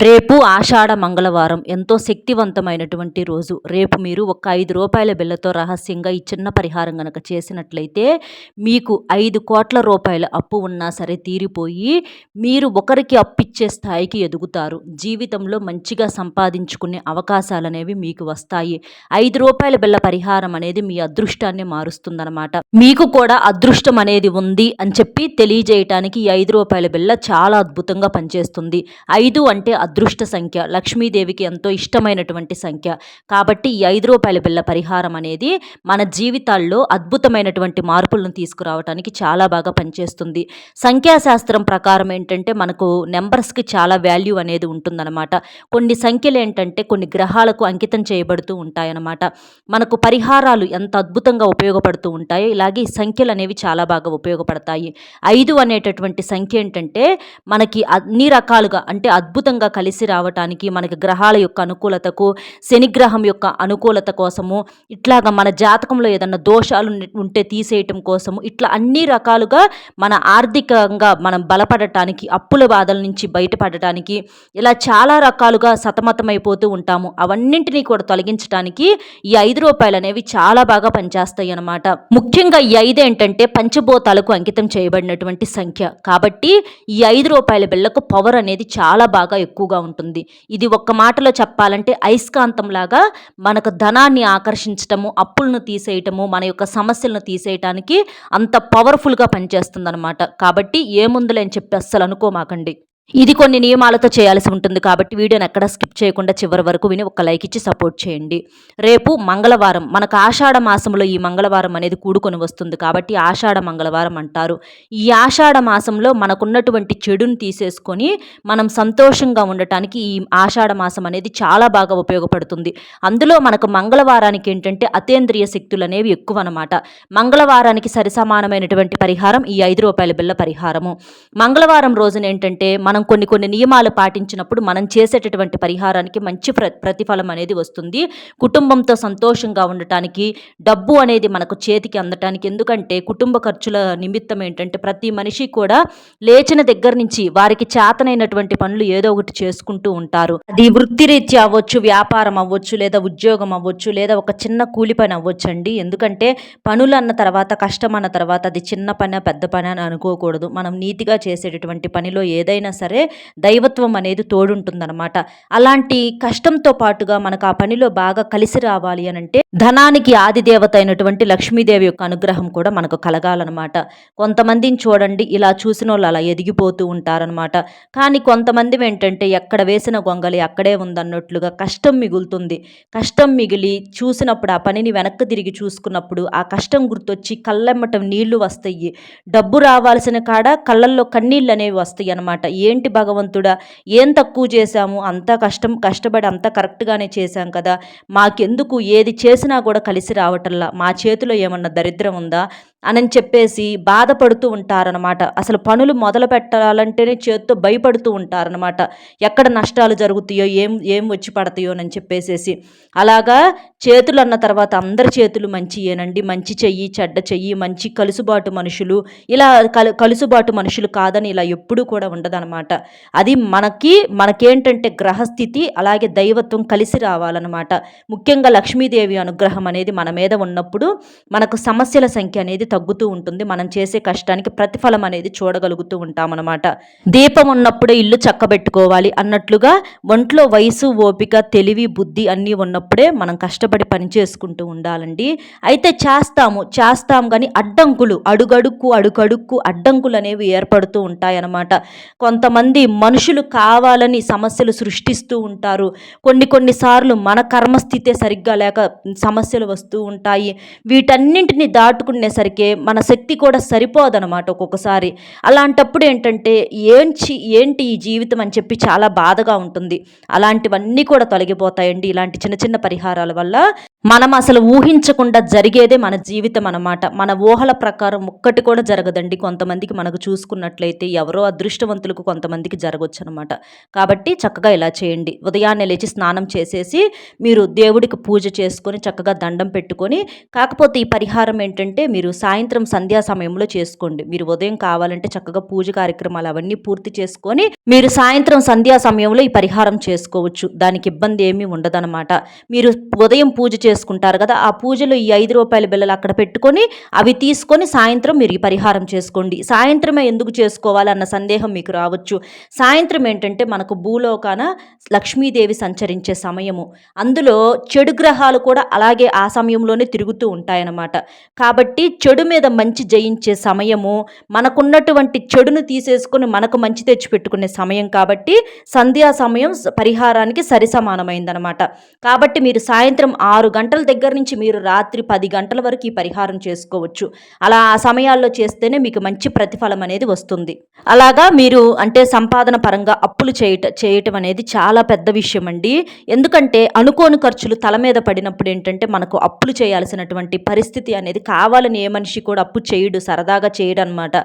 రేపు ఆషాఢ మంగళవారం ఎంతో శక్తివంతమైనటువంటి రోజు. రేపు మీరు ఒక రూ. 5 బిళ్ళతో రహస్యంగా ఈ చిన్న పరిహారం గనక చేసినట్లయితే మీకు 5,00,00,000 అప్పు ఉన్నా సరే తీరిపోయి మీరు ఒకరికి అప్పిచ్చే స్థాయికి ఎదుగుతారు. జీవితంలో మంచిగా సంపాదించుకునే అవకాశాలనేవి మీకు వస్తాయి. రూ. 5 బిళ్ళ పరిహారం అనేది మీ అదృష్టాన్ని మారుస్తుందన్నమాట. మీకు కూడా అదృష్టం అనేది ఉంది అని చెప్పి తెలియజేయటానికి ఈ రూ. 5 బిళ్ళ చాలా అద్భుతంగా పనిచేస్తుంది. 5 అంటే అదృష్ట సంఖ్య, లక్ష్మీదేవికి ఎంతో ఇష్టమైనటువంటి సంఖ్య. కాబట్టి ఈ రూ. 5 బిళ్ళ పరిహారం అనేది మన జీవితాల్లో అద్భుతమైనటువంటి మార్పులను తీసుకురావడానికి చాలా బాగా పనిచేస్తుంది. సంఖ్యాశాస్త్రం ప్రకారం ఏంటంటే మనకు నెంబర్స్కి చాలా వాల్యూ అనేది ఉంటుందన్నమాట. కొన్ని సంఖ్యలు ఏంటంటే కొన్ని గ్రహాలకు అంకితం చేయబడుతూ ఉంటాయన్నమాట. మనకు పరిహారాలు ఎంత అద్భుతంగా ఉపయోగపడుతూ ఉంటాయో ఇలాగే ఈ సంఖ్యలు అనేవి చాలా బాగా ఉపయోగపడతాయి. 5 అనేటటువంటి సంఖ్య ఏంటంటే మనకి అన్ని రకాలుగా అంటే అద్భుతంగా కలిసి రావటానికి, మనకి గ్రహాల యొక్క అనుకూలతకు, శనిగ్రహం యొక్క అనుకూలత కోసము, ఇట్లాగా మన జాతకంలో ఏదన్నా దోషాలు ఉంటే తీసేయటం కోసము, ఇట్లా అన్ని రకాలుగా మన ఆర్థికంగా మనం బలపడటానికి, అప్పుల బాధల నుంచి బయటపడటానికి, ఇలా చాలా రకాలుగా సతమతమైపోతూ ఉంటాము. అవన్నింటినీ కూడా తొలగించడానికి ఈ రూ. 5 అనేవి చాలా బాగా పనిచేస్తాయి అన్నమాట. ముఖ్యంగా ఈ 5 ఏంటంటే పంచభూతాలకు అంకితం చేయబడినటువంటి సంఖ్య. కాబట్టి ఈ రూ. 5 బిళ్ళకు పవర్ అనేది చాలా బాగా ఎక్కువగా ఉంటుంది. ఇది ఒక్క మాటలో చెప్పాలంటే అయస్కాంతంలాగా మనకు ధనాన్ని ఆకర్షించటము, అప్పులను తీసేయటము, మన యొక్క సమస్యలను తీసేయటానికి అంత పవర్ఫుల్గా పనిచేస్తుందన్నమాట. కాబట్టి ఏముందులే అని చెప్పి అస్సలు అనుకోమాకండి. ఇది కొన్ని నియమాలతో చేయాల్సి ఉంటుంది కాబట్టి వీడియోని ఎక్కడ స్కిప్ చేయకుండా చివరి వరకు విని ఒక లైక్ ఇచ్చి సపోర్ట్ చేయండి. రేపు మంగళవారం, మనకు ఆషాఢ మాసంలో ఈ మంగళవారం అనేది కూడుకొని వస్తుంది కాబట్టి ఆషాఢ మంగళవారం అంటారు. ఈ ఆషాఢ మాసంలో మనకున్నటువంటి చెడుని తీసేసుకొని మనం సంతోషంగా ఉండటానికి ఈ ఆషాఢ మాసం అనేది చాలా బాగా ఉపయోగపడుతుంది. అందులో మనకు మంగళవారానికి ఏంటంటే అతేంద్రియ శక్తులు అనేవి ఎక్కువ అనమాట. మంగళవారానికి సరిసమానమైనటువంటి పరిహారం ఈ రూ. 5 బిళ్ళ పరిహారము. మంగళవారం రోజున ఏంటంటే మనం కొన్ని నియమాలు పాటించినప్పుడు మనం చేసేటటువంటి పరిహారానికి మంచి ప్రతిఫలం అనేది వస్తుంది. కుటుంబంతో సంతోషంగా ఉండటానికి, డబ్బు అనేది మనకు చేతికి అందటానికి. ఎందుకంటే కుటుంబ ఖర్చుల నిమిత్తం ఏంటంటే ప్రతి మనిషి కూడా లేచిన దగ్గర నుంచి వారికి చేతనైనటువంటి పనులు ఏదో ఒకటి చేసుకుంటూ ఉంటారు. అది వృత్తిరీత్యా అవ్వచ్చు, వ్యాపారం అవ్వచ్చు, లేదా ఉద్యోగం అవ్వచ్చు, లేదా ఒక చిన్న కూలి పని అవ్వచ్చు అండి. ఎందుకంటే పనులు అన్న తర్వాత, కష్టం అన్న తర్వాత అది చిన్న పని పెద్ద పని అని అనుకోకూడదు. మనం నీతిగా చేసేటటువంటి పనిలో ఏదైనా సరే దైవత్వం అనేది తోడుంటుందన్నమాట. అలాంటి కష్టంతో పాటుగా మనకు ఆ పనిలో బాగా కలిసి రావాలి అని అంటే ధనానికి ఆది దేవత అయినటువంటి లక్ష్మీదేవి యొక్క అనుగ్రహం కూడా మనకు కలగాలన్నమాట. కొంతమందిని చూడండి, ఇలా చూసిన వాళ్ళు అలా ఎదిగిపోతూ ఉంటారనమాట. కానీ కొంతమంది ఏంటంటే ఎక్కడ వేసిన గొంగలి అక్కడే ఉందన్నట్లుగా కష్టం మిగులుతుంది. కష్టం మిగిలి చూసినప్పుడు ఆ పనిని వెనక్కి తిరిగి చూసుకున్నప్పుడు ఆ కష్టం గుర్తొచ్చి కళ్ళెమ్మటం నీళ్లు వస్తాయి. డబ్బు రావాల్సిన కాడ కళ్ళల్లో కన్నీళ్ళు అనేవి వస్తాయి అనమాట. ఏంటి భగవంతుడా, ఏం తక్కువ చేశాము, అంతా కష్టపడి అంతా కరెక్ట్గానే చేశాం కదా, మాకెందుకు ఏది చేసినా కూడా కలిసి రావటంలా, మా చేతిలో ఏమన్నా దరిద్రం ఉందా అని చెప్పేసి బాధపడుతూ ఉంటారనమాట. అసలు పనులు మొదలు పెట్టాలంటేనే చేత్తో భయపడుతూ ఉంటారనమాట. ఎక్కడ నష్టాలు జరుగుతాయో, ఏం వచ్చి పడతాయో అని చెప్పేసేసి. అలాగా చేతులు అన్న తర్వాత అందరి చేతులు మంచియేనండి. మంచి చెయ్యి, చెడ్డ చెయ్యి, మంచి కలుసుబాటు మనుషులు, ఇలా కలుసుబాటు మనుషులు కాదని ఇలా ఎప్పుడూ కూడా ఉండదనమాట. అది మనకేంటంటే గ్రహస్థితి అలాగే దైవత్వం కలిసి రావాలన్నమాట. ముఖ్యంగా లక్ష్మీదేవి అనుగ్రహం అనేది మన మీద ఉన్నప్పుడు మనకు సమస్యల సంఖ్య అనేది తగ్గుతూ ఉంటుంది. మనం చేసే కష్టానికి ప్రతిఫలం అనేది చూడగలుగుతూ ఉంటామన్నమాట. దీపం ఉన్నప్పుడే ఇల్లు చక్కబెట్టుకోవాలి అన్నట్లుగా ఒంట్లో వయసు, ఓపిక, తెలివి, బుద్ధి అన్నీ ఉన్నప్పుడే మనం కష్టపడి పని చేసుకుంటూ ఉండాలండి. అయితే చేస్తాం కానీ అడ్డంకులు అడుగడుక్కు అడ్డంకులు అనేవి ఏర్పడుతూ ఉంటాయన్నమాట. కొంతమంది మనుషులు కావాలని సమస్యలు సృష్టిస్తూ ఉంటారు. కొన్నిసార్లు మన కర్మస్థితే సరిగ్గా లేక సమస్యలు వస్తూ ఉంటాయి. వీటన్నింటినీ దాటుకునేసరికి మన శక్తి కూడా సరిపోదన్నమాట ఒక్కొక్కసారి. అలాంటప్పుడు ఏంటంటే ఏంటి ఈ జీవితం అని చెప్పి చాలా బాధగా ఉంటుంది. అలాంటివన్నీ కూడా తొలగిపోతాయండి ఇలాంటి చిన్న చిన్న పరిహారాల వల్ల. మనం అసలు ఊహించకుండా జరిగేదే మన జీవితం అన్నమాట. మన ఊహల ప్రకారం ఒక్కటి కూడా జరగదండి. కొంతమందికి మనకు చూసుకున్నట్లయితే ఎవరో అదృష్టవంతులకు కొంతమందికి జరగొచ్చనమాట. కాబట్టి చక్కగా ఇలా చేయండి. ఉదయాన్నే లేచి స్నానం చేసేసి మీరు దేవుడికి పూజ చేసుకొని చక్కగా దండం పెట్టుకొని, కాకపోతే ఈ పరిహారం ఏంటంటే మీరు సాయంత్రం సంధ్యా సమయంలో చేసుకోండి. మీరు ఉదయం కావాలంటే చక్కగా పూజ కార్యక్రమాలు అవన్నీ పూర్తి చేసుకొని మీరు సాయంత్రం సంధ్యా సమయంలో ఈ పరిహారం చేసుకోవచ్చు. దానికి ఇబ్బంది ఏమీ ఉండదనమాట. మీరు ఉదయం పూజ చేసుకుంటారు కదా! ఆ పూజలో ఈ రూ. 5 బిళ్ళలు అక్కడ పెట్టుకొని, అవి తీసుకొని సాయంత్రం మీరు ఈ పరిహారం చేసుకోండి. సాయంత్రమే ఎందుకు చేసుకోవాలన్న సందేహం మీకు రావచ్చు. సాయంత్రం ఏంటంటే మనకు భూలోకాన లక్ష్మీదేవి సంచరించే సమయము. అందులో చెడు గ్రహాలు కూడా అలాగే ఆ సమయంలోనే తిరుగుతూ ఉంటాయన్నమాట. కాబట్టి చెడు మీద మంచి జయించే సమయము, మనకున్నటువంటి చెడును తీసేసుకొని మనకు మంచి తెచ్చిపెట్టుకునే సమయం కాబట్టి సంధ్యా సమయం పరిహారానికి సరిసమానమైందనమాట. కాబట్టి మీరు సాయంత్రం 6 గంటల దగ్గర నుంచి మీరు రాత్రి 10 గంటల వరకు ఈ పరిహారం చేసుకోవచ్చు. అలా ఆ సమయాల్లో చేస్తేనే మీకు మంచి ప్రతిఫలం అనేది వస్తుంది. అలాగా మీరు అంటే సంపాదన పరంగా అప్పులు చేయటం అనేది చాలా పెద్ద విషయం అండి. ఎందుకంటే అనుకోని ఖర్చులు తల మీద పడినప్పుడు ఏంటంటే మనకు అప్పులు చేయాల్సినటువంటి పరిస్థితి అనేది కావాలని ఏ మనిషి కూడా అప్పు చేయడు, సరదాగా చేయడనమాట.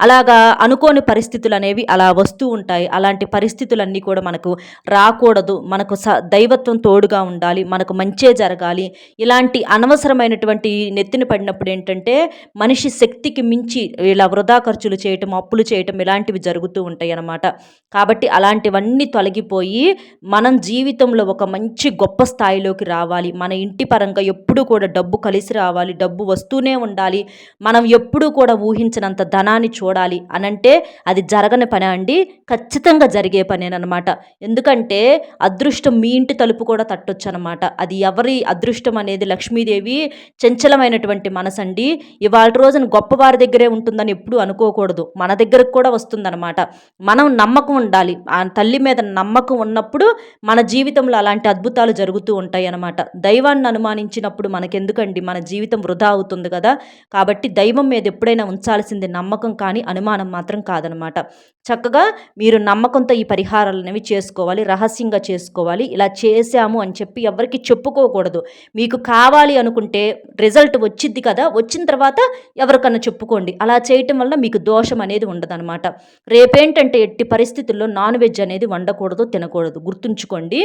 అలాగా అనుకోని పరిస్థితులు అనేవి అలా వస్తూ ఉంటాయి. అలాంటి పరిస్థితులన్నీ కూడా మనకు రాకూడదు. మనకు దైవత్వం తోడుగా ఉండాలి. మనకు మంచే జరగాలి. ఇలాంటి అనవసరమైనటువంటి నెత్తిన పడినప్పుడు ఏంటంటే మనిషి శక్తికి మించి ఇలా వృధా ఖర్చులు చేయటం, అప్పులు చేయటం ఇలాంటివి జరుగుతూ ఉంటాయి అన్నమాట. కాబట్టి అలాంటివన్నీ తొలగిపోయి మనం జీవితంలో ఒక మంచి గొప్ప స్థాయిలోకి రావాలి. మన ఇంటి పరంగా ఎప్పుడూ కూడా డబ్బు కలిసి రావాలి. డబ్బు వస్తూనే ఉండాలి. మనం ఎప్పుడూ కూడా ఊహించినంత ధనాన్ని చూడాలి అనంటే అది జరగని పని అండి. ఖచ్చితంగా జరిగే పనేనమాట. ఎందుకంటే అదృష్టం మీ ఇంటి తలుపు కూడా తట్టొచ్చనమాట. అది ఎవరి అదృష్టం అనేది లక్ష్మీదేవి చంచలమైనటువంటి మనసండి. ఇవాళ రోజున గొప్పవారి దగ్గరే ఉంటుందని ఎప్పుడూ అనుకోకూడదు. మన దగ్గరకు కూడా వస్తుందనమాట. మనం నమ్మకం ఉండాలి. ఆ తల్లి మీద నమ్మకం ఉన్నప్పుడు మన జీవితంలో అలాంటి అద్భుతాలు జరుగుతూ ఉంటాయి అన్నమాట. దైవాన్ని అనుమానించినప్పుడు మనకెందుకండి, మన జీవితం వృధా అవుతుంది కదా. కాబట్టి దైవం మీద ఎప్పుడైనా ఉంచాల్సింది నమ్మకం కానీ అనుమానం మాత్రం కాదనమాట. చక్కగా మీరు నమ్మకంతో ఈ పరిహారాలు అనేవి చేసుకోవాలి. రహస్యంగా చేసుకోవాలి. ఇలా చేశాము అని చెప్పి ఎవరికి చెప్పుకోకూడదు. మీకు కావాలి అనుకుంటే రిజల్ట్ వచ్చిద్ది కదా, వచ్చిన తర్వాత ఎవరికన్నా చెప్పుకోండి. అలా చేయటం వల్ల మీకు దోషం అనేది ఉండదనమాట. రేపేంటంటే ఎట్టి పరిస్థితుల్లో నాన్ వెజ్ అనేది వండకూడదు, తినకూడదు. గుర్తుంచుకోండి.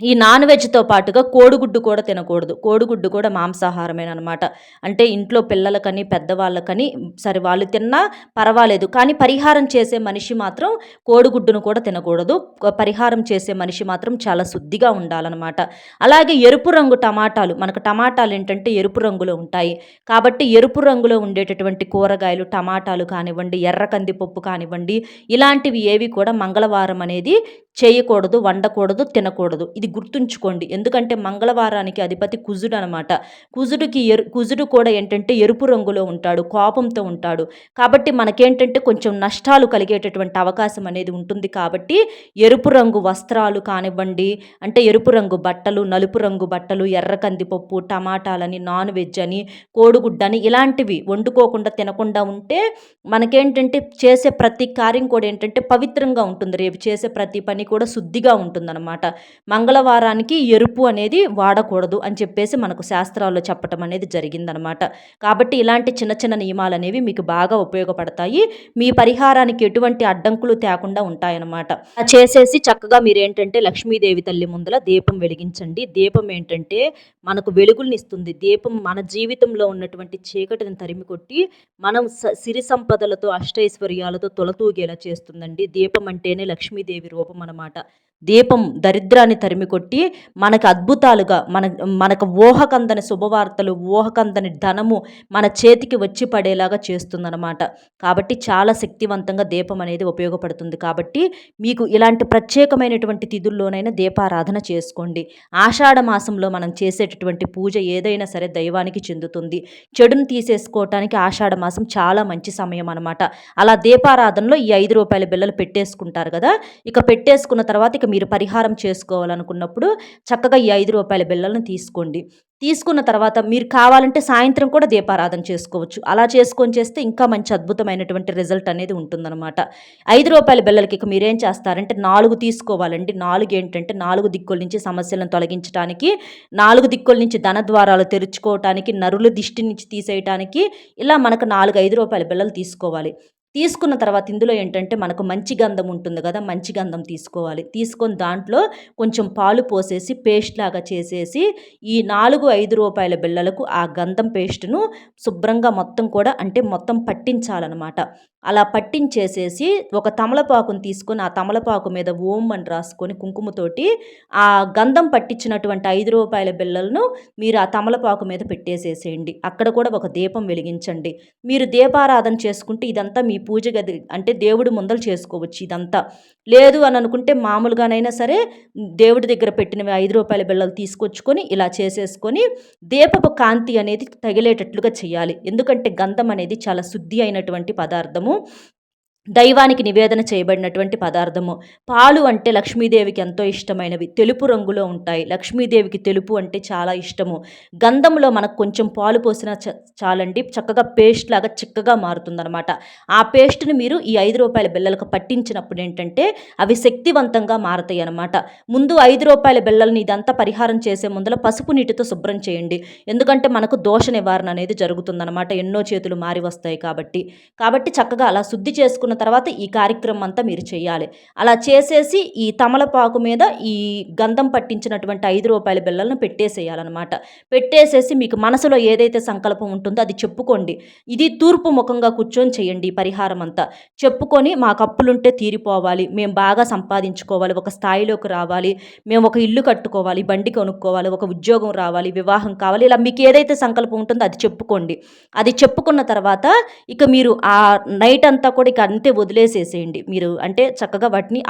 ఈ నాన్ వెజ్‌తో పాటుగా కోడిగుడ్డు కూడా తినకూడదు. కోడిగుడ్డు కూడా మాంసాహారమేననమాట. అంటే ఇంట్లో పిల్లలకని, పెద్దవాళ్ళకని సరే వాళ్ళు తిన్నా పర్వాలేదు. కానీ పరిహారం చేసే మనిషి మాత్రం కోడిగుడ్డును కూడా తినకూడదు. పరిహారం చేసే మనిషి మాత్రం చాలా శుద్ధిగా ఉండాలనమాట. అలాగే ఎరుపు రంగు టమాటాలు, మనకు టమాటాలేంటంటే ఎరుపు రంగులో ఉంటాయి. కాబట్టి ఎరుపు రంగులో ఉండేటటువంటి కూరగాయలు, టమాటాలు కానివ్వండి, ఎర్ర కందిపప్పు కానివ్వండి, ఇలాంటివి ఏవి కూడా మంగళవారం అనేది చేయకూడదు, వండకూడదు, తినకూడదు. ఇది గుర్తుంచుకోండి. ఎందుకంటే మంగళవారానికి అధిపతి కుజుడు అనమాట. కుజుడు కూడా ఏంటంటే ఎరుపు రంగులో ఉంటాడు, కోపంతో ఉంటాడు. కాబట్టి మనకేంటంటే కొంచెం నష్టాలు కలిగేటటువంటి అవకాశం అనేది ఉంటుంది. కాబట్టి ఎరుపు రంగు వస్త్రాలు కానివ్వండి, అంటే ఎరుపు రంగు బట్టలు, నలుపు రంగు బట్టలు, ఎర్ర కందిపప్పు, టమాటాలని, నాన్ వెజ్ అని, కోడిగుడ్డని ఇలాంటివి వండుకోకుండా తినకుండా ఉంటే మనకేంటంటే చేసే ప్రతి కార్యం కూడా ఏంటంటే పవిత్రంగా ఉంటుంది. రేపు చేసే ప్రతి పని కూడా శుద్ధిగా ఉంటుందన్నమాట. మంగళవారానికి ఎరుపు అనేది వాడకూడదు అని చెప్పేసి మనకు శాస్త్రాల్లో చెప్పటం అనేది జరిగిందనమాట. కాబట్టి ఇలాంటి చిన్న చిన్న నియమాలు అనేవి మీకు బాగా ఉపయోగపడతాయి. మీ పరిహారానికి ఎటువంటి అడ్డంకులు తేకుండా ఉంటాయన్నమాట. చేసేసి చక్కగా మీరేంటంటే లక్ష్మీదేవి తల్లి ముందల దీపం వెలిగించండి. దీపం ఏంటంటే మనకు వెలుగులనిస్తుంది. దీపం మన జీవితంలో ఉన్నటువంటి చీకటిని తరిమి కొట్టి మనం సిరి సంపదలతో, అష్టైశ్వర్యాలతో తొలతూగేలా చేస్తుందండి. దీపం అంటేనే లక్ష్మీదేవి రూపం అన్నమాట. దీపం దరిద్రాన్ని తరిమికొట్టి మనకు అద్భుతాలుగా మనకు ఊహకందని శుభవార్తలు, ఊహకందని ధనము మన చేతికి వచ్చి పడేలాగా చేస్తుందన్నమాట. కాబట్టి చాలా శక్తివంతంగా దీపం అనేది ఉపయోగపడుతుంది. కాబట్టి మీకు ఇలాంటి ప్రత్యేకమైనటువంటి తిథుల్లోనైనా దీపారాధన చేసుకోండి. ఆషాఢ మాసంలో మనం చేసేటటువంటి పూజ ఏదైనా సరే దైవానికి చెందుతుంది. చెడును తీసేసుకోవటానికి ఆషాఢ మాసం చాలా మంచి సమయం అనమాట. అలా దీపారాధనలో ఈ రూ. 5 బిళ్ళలు పెట్టేసుకుంటారు కదా. ఇక పెట్టేసుకున్న తర్వాత ఇక మీరు పరిహారం చేసుకోవాలనుకున్నప్పుడు చక్కగా ఈ రూ. 5 బిళ్ళలను తీసుకోండి. తీసుకున్న తర్వాత మీరు కావాలంటే సాయంత్రం కూడా దీపారాధన చేసుకోవచ్చు. అలా చేసుకొని చేస్తే ఇంకా మంచి అద్భుతమైనటువంటి రిజల్ట్ అనేది ఉంటుందనమాట. రూ. 5 బిళ్ళలకి ఇక మీరేం చేస్తారంటే 4 తీసుకోవాలండి. 4 ఏంటంటే 4 దిక్కుల నుంచి సమస్యలను తొలగించడానికి, 4 దిక్కుల నుంచి ధన ద్వారాలు తెరుచుకోవటానికి, నరుల దిష్టి నుంచి తీసేయటానికి ఇలా మనకు 4 రూ. 5 బిళ్ళలు తీసుకోవాలి. తీసుకున్న తర్వాత ఇందులో ఏంటంటే మనకు మంచి గంధం ఉంటుంది కదా! మంచి గంధం తీసుకోవాలి. తీసుకొని దాంట్లో కొంచెం పాలు పోసేసి పేస్ట్ లాగా చేసేసి ఈ 4, రూ. 5 బిళ్ళలకు ఆ గంధం పేస్టును శుభ్రంగా మొత్తం కూడా అంటే మొత్తం పట్టించాలనమాట. అలా పట్టించేసేసి ఒక తమలపాకుని తీసుకొని ఆ తమలపాకు మీద ఓం అని రాసుకొని కుంకుమతోటి ఆ గంధం పట్టించినటువంటి రూ. 5 బిళ్ళలను మీరు ఆ తమలపాకు మీద పెట్టేసేసేయండి. అక్కడ కూడా ఒక దీపం వెలిగించండి. మీరు దీపారాధన చేసుకుంటే ఇదంతా మీ పూజ గది అంటే దేవుడి ముందల చేసుకోవచ్చు ఇదంతా. లేదు అని అనుకుంటే మామూలుగానైనా సరే దేవుడి దగ్గర పెట్టినవి రూ. 5 బిళ్ళలు తీసుకొచ్చుకొని ఇలా చేసేసుకొని దీపపు కాంతి అనేది తగిలేటట్లుగా చేయాలి. ఎందుకంటే గంధం అనేది చాలా శుద్ధి అయినటువంటి పదార్థము. దైవానికి నివేదన చేయబడినటువంటి పదార్థము. పాలు అంటే లక్ష్మీదేవికి ఎంతో ఇష్టమైనవి. తెలుపు రంగులో ఉంటాయి. లక్ష్మీదేవికి తెలుపు అంటే చాలా ఇష్టము. గంధంలో మనకు కొంచెం పాలు పోసినా చాలండి చక్కగా పేస్ట్ లాగా చిక్కగా మారుతుందనమాట. ఆ పేస్ట్‌ని మీరు ఈ రూ. 5 బిళ్ళలకు పట్టించినప్పుడు ఏంటంటే అవి శక్తివంతంగా మారతాయి అనమాట. ముందు రూ. 5 బిళ్ళలని ఇదంతా పరిహారం చేసే ముందల పసుపు నీటితో శుభ్రం చేయండి. ఎందుకంటే మనకు దోష నివారణ అనేది జరుగుతుందనమాట. ఎన్నో చేతులు మారి వస్తాయి కాబట్టి చక్కగా అలా శుద్ధి చేసుకున్న తర్వాత ఈ కార్యక్రమం అంతా మీరు చేయాలి. అలా చేసేసి ఈ తమలపాకు మీద ఈ గంధం పట్టించినటువంటి రూ. 5 బిళ్ళలను పెట్టేసేయాలన్నమాట. పెట్టేసేసి మీకు మనసులో ఏదైతే సంకల్పం ఉంటుందో అది చెప్పుకోండి. ఇది తూర్పు ముఖంగా కూర్చొని చేయండి ఈ పరిహారం అంతా. చెప్పుకొని మాకు అప్పులుంటే తీరిపోవాలి, మేము బాగా సంపాదించుకోవాలి, ఒక స్థాయిలోకి రావాలి, మేము ఒక ఇల్లు కట్టుకోవాలి, బండి కొనుక్కోవాలి, ఒక ఉద్యోగం రావాలి, వివాహం కావాలి, ఇలా మీకు ఏదైతే సంకల్పం ఉంటుందో అది చెప్పుకోండి. అది చెప్పుకున్న తర్వాత ఇక మీరు ఆ నైట్ అంతా కూడా ఇక అంతే వదిలేసేసేయండి. మీరు అంటే చక్కగా వాటిని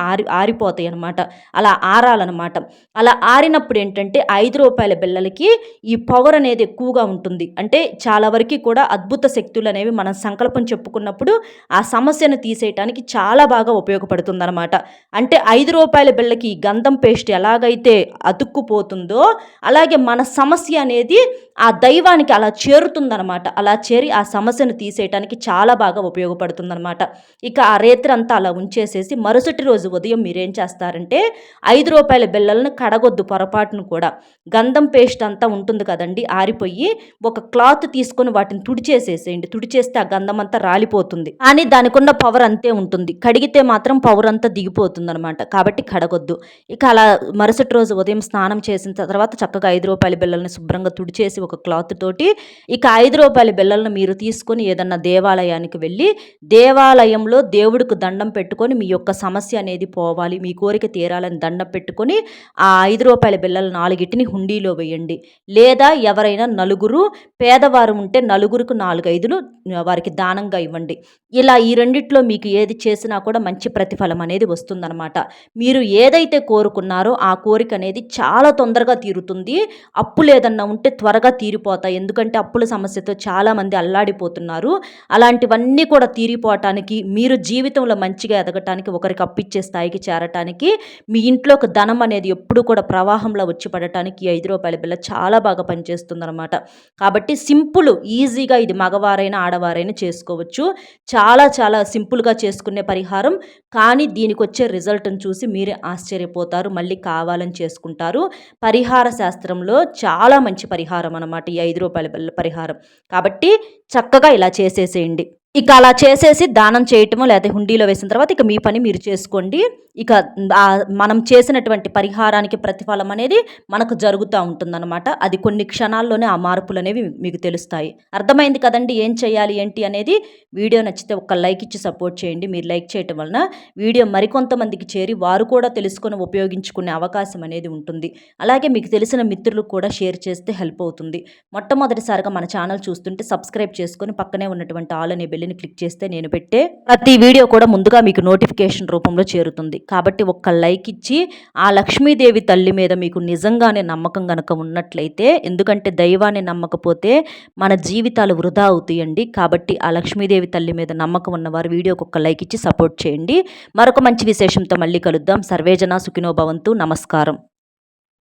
ఆరిపోతాయి అనమాట. అలా ఆరాలన్నమాట. అలా ఆరినప్పుడు ఏంటంటే రూ. 5 బిళ్ళలకి ఈ పవర్ అనేది ఎక్కువగా ఉంటుంది. అంటే చాలా వరకు కూడా అద్భుత శక్తులు అనేవి మనం సంకల్పం చెప్పుకున్నప్పుడు ఆ సమస్యను తీసేయటానికి చాలా బాగా ఉపయోగపడుతుందన్నమాట. అంటే రూ. 5 బిళ్ళకి ఈ గంధం పేస్ట్ ఎలాగైతే అతుక్కుపోతుందో అలాగే మన సమస్య అనేది ఆ దైవానికి అలా చేరుతుందనమాట. అలా చేరి ఆ సమస్యను తీసేయటానికి చాలా బాగా ఉపయోగపడుతుందనమాట. ఇక ఆ రేత్రి అంతా అలా ఉంచేసేసి మరుసటి రోజు ఉదయం మీరేం చేస్తారంటే రూ. 5 బిళ్ళలను కడగొద్దు పొరపాటును కూడా. గంధం పేస్ట్ అంతా ఉంటుంది కదండి ఆరిపోయి ఒక క్లాత్ తీసుకొని వాటిని తుడిచేసేసేయండి. తుడిచేస్తే ఆ గంధం అంతా రాలిపోతుంది. కానీ దానికి ఉన్న పవర్ అంతే ఉంటుంది. కడిగితే మాత్రం పవర్ అంతా దిగిపోతుందనమాట. కాబట్టి కడగొద్దు. ఇక అలా మరుసటి రోజు ఉదయం స్నానం చేసిన తర్వాత చక్కగా రూ. 5 బిళ్ళలను శుభ్రంగా తుడిచేసి ఒక క్లాత్ తోటి ఇక రూ. 5 బిళ్ళలను మీరు తీసుకొని ఏదన్నా దేవాలయానికి వెళ్ళి దేవాలయంలో దేవుడికి దండం పెట్టుకొని మీ యొక్క సమస్య అనేది పోవాలి, మీ కోరిక తీరాలని దండం పెట్టుకొని ఆ రూ. 5 బిళ్ళలు 4టిని హుండీలో వేయండి. లేదా ఎవరైనా నలుగురు పేదవారు ఉంటే నలుగురికి 4-5 వారికి దానంగా ఇవ్వండి. ఇలా ఈ రెండిట్లో మీకు ఏది చేసినా కూడా మంచి ప్రతిఫలం అనేది వస్తుందన్నమాట. మీరు ఏదైతే కోరుకున్నారో ఆ కోరిక అనేది చాలా తొందరగా తీరుతుంది. అప్పులు ఏదన్నా ఉంటే త్వరగా తీరిపోతాయి. ఎందుకంటే అప్పుల సమస్యతో చాలామంది అల్లాడిపోతున్నారు. అలాంటివన్నీ కూడా తీరిపోవటానికి మీరు జీవితంలో మంచిగా ఎదగటానికి ఒకరికి అప్పిచ్చే స్థాయికి చేరటానికి మీ ఇంట్లోకి ధనం అనేది ఎప్పుడు కూడా ప్రవాహంలో వచ్చి పడటానికి రూ. 5 బిళ్ళ చాలా బాగా పనిచేస్తుందన్నమాట. కాబట్టి సింపుల్ ఈజీగా ఇది మగవారైనా ఆడవారైనా చేసుకోవచ్చు. చాలా చాలా సింపుల్గా చేసుకునే పరిహారం. కానీ దీనికి వచ్చే రిజల్ట్ని చూసి మీరే ఆశ్చర్యపోతారు. మళ్ళీ కావాలని చేసుకుంటారు. పరిహార శాస్త్రంలో చాలా మంచి పరిహారం అన్నమాట ఈ రూ. 5 బిళ్ళ పరిహారం. కాబట్టి చక్కగా ఇలా చేసేసేయండి. ఇక అలా చేసేసి దానం చేయటమో లేదా హుండీలో వేసిన తర్వాత ఇక మీ పని మీరు చేసుకోండి. ఇక మనం చేసినటువంటి పరిహారానికి ప్రతిఫలం అనేది మనకు జరుగుతూ ఉంటుందన్నమాట. అది కొన్ని క్షణాల్లోనే ఆ మార్పులు అనేవి మీకు తెలుస్తాయి. అర్థమైంది కదండి ఏం చేయాలి ఏంటి అనేది. వీడియో నచ్చితే ఒక లైక్ ఇచ్చి సపోర్ట్ చేయండి. మీరు లైక్ చేయటం వలన వీడియో మరికొంతమందికి చేరి వారు కూడా తెలుసుకొని ఉపయోగించుకునే అవకాశం అనేది ఉంటుంది. అలాగే మీకు తెలిసిన మిత్రులకు కూడా షేర్ చేస్తే హెల్ప్ అవుతుంది. మొట్టమొదటిసారిగా మన ఛానల్ చూస్తుంటే సబ్స్క్రైబ్ చేసుకొని పక్కనే ఉన్నటువంటి ఆల్ అనే బెల్ బెల్ని క్లిక్ చేస్తే నేను పెట్టే ప్రతి వీడియో కూడా ముందుగా మీకు నోటిఫికేషన్ రూపంలో చేరుతుంది. కాబట్టి ఒక్క లైక్ ఇచ్చి ఆ లక్ష్మీదేవి తల్లి మీద మీకు నిజంగానే నమ్మకం గనక ఉన్నట్లయితే, ఎందుకంటే దైవాన్ని నమ్మకపోతే మన జీవితాలు వృధా అవుతాయండి. కాబట్టి ఆ లక్ష్మీదేవి తల్లి మీద నమ్మకం ఉన్నవారు వీడియోకి ఒక్క లైక్ ఇచ్చి సపోర్ట్ చేయండి. మరొక మంచి విశేషంతో మళ్ళీ కలుద్దాం. సర్వేజన సుఖినో భవంతు. నమస్కారం.